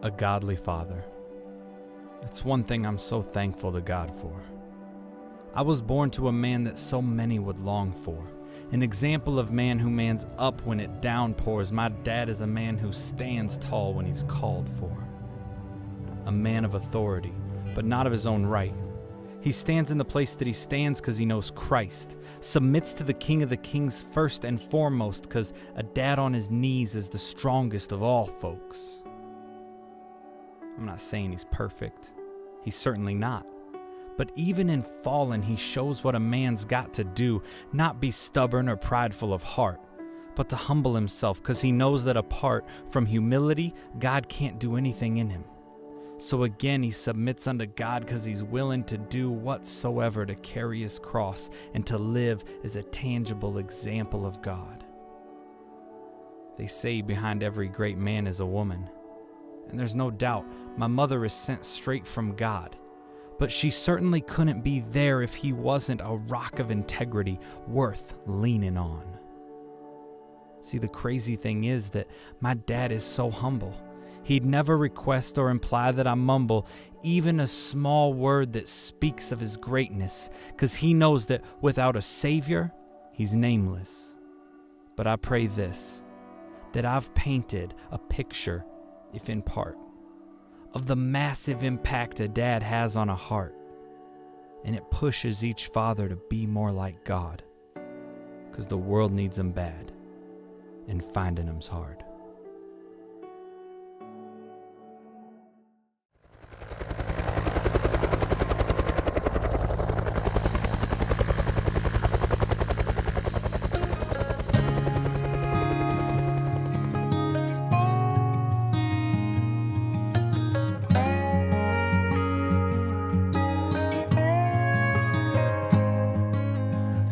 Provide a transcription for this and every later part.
a godly father. It's one thing I'm so thankful to God for. I was born to a man that so many would long for. An example of man who mans up when it downpours. My dad is a man who stands tall when he's called for. A man of authority, but not of his own right. He stands in the place that he stands because he knows Christ. Submits to the King of the Kings first and foremost because a dad on his knees is the strongest of all folks. I'm not saying he's perfect. He's certainly not. But even in fallen, he shows what a man's got to do, not be stubborn or prideful of heart, but to humble himself because he knows that apart from humility, God can't do anything in him. So again, he submits unto God because he's willing to do whatsoever to carry his cross and to live as a tangible example of God. They say behind every great man is a woman. And there's no doubt my mother is sent straight from God. But she certainly couldn't be there if he wasn't a rock of integrity worth leaning on. See, the crazy thing is that my dad is so humble. He'd never request or imply that I mumble even a small word that speaks of his greatness, because he knows that without a Savior, he's nameless. But I pray this, that I've painted a picture, if in part, of the massive impact a dad has on a heart, and it pushes each father to be more like God, because the world needs him bad, and finding him's hard.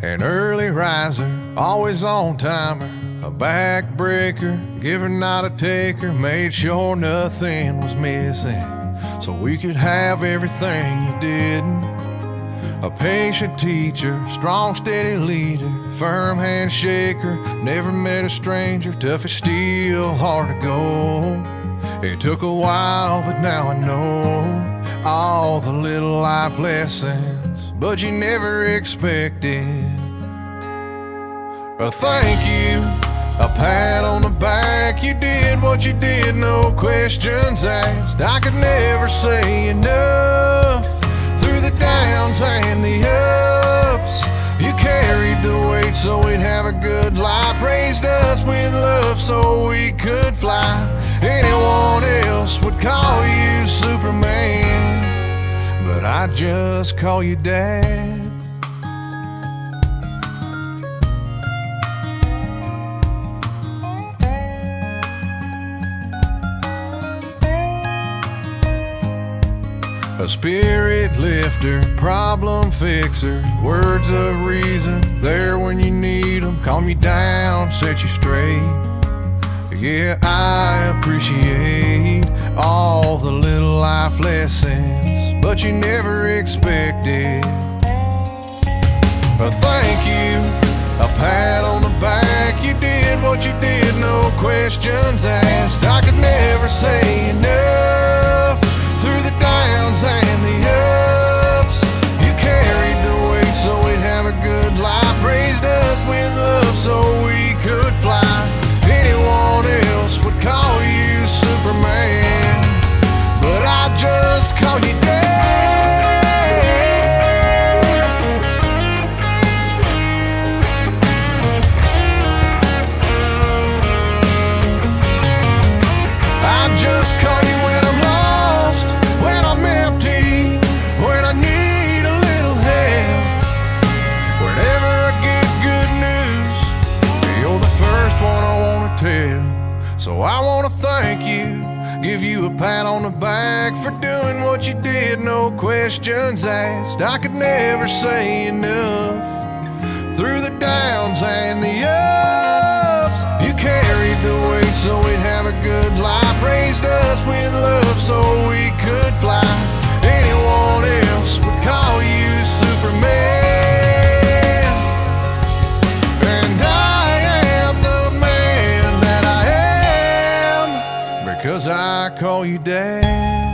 An early riser, always on timer, a backbreaker, giver not a taker, made sure nothing was missing so we could have everything you didn't. A patient teacher, strong steady leader, firm handshaker, never met a stranger, tough as steel, hard to go. It took a while, but now I know all the little life lessons, but you never expected a thank you, a pat on the back. You did what you did, no questions asked. I could never say enough through the downs and the ups. You carried the weight so we'd have a good life, raised us with love so we could fly. Anyone else would call you Superman, but I just call you Dad. A spirit lifter, problem fixer, words of reason, there when you need them, calm you down, set you straight. Yeah, I appreciate all the little life lessons, but you never expected a thank you, a pat on the back. You did what you did, no questions asked. I could never say enough through the downs and the ups. You carried the weight so we'd have a good life, raised us with love so we could fly. Anyone else would call you Superman, but I just call you Dad. I just call you when I'm lost, when I'm empty, when I need a little help. Whenever I get good news, you're the first one I want to tell. So I want to thank you, give you a pat on the back for doing what you did, no questions asked. I could never say enough through the downs and the ups. You carried the weight so we'd have a good life, raised us with love so we could fly. Anyone else would call you Superman, and I am the man that I am because I call you dad.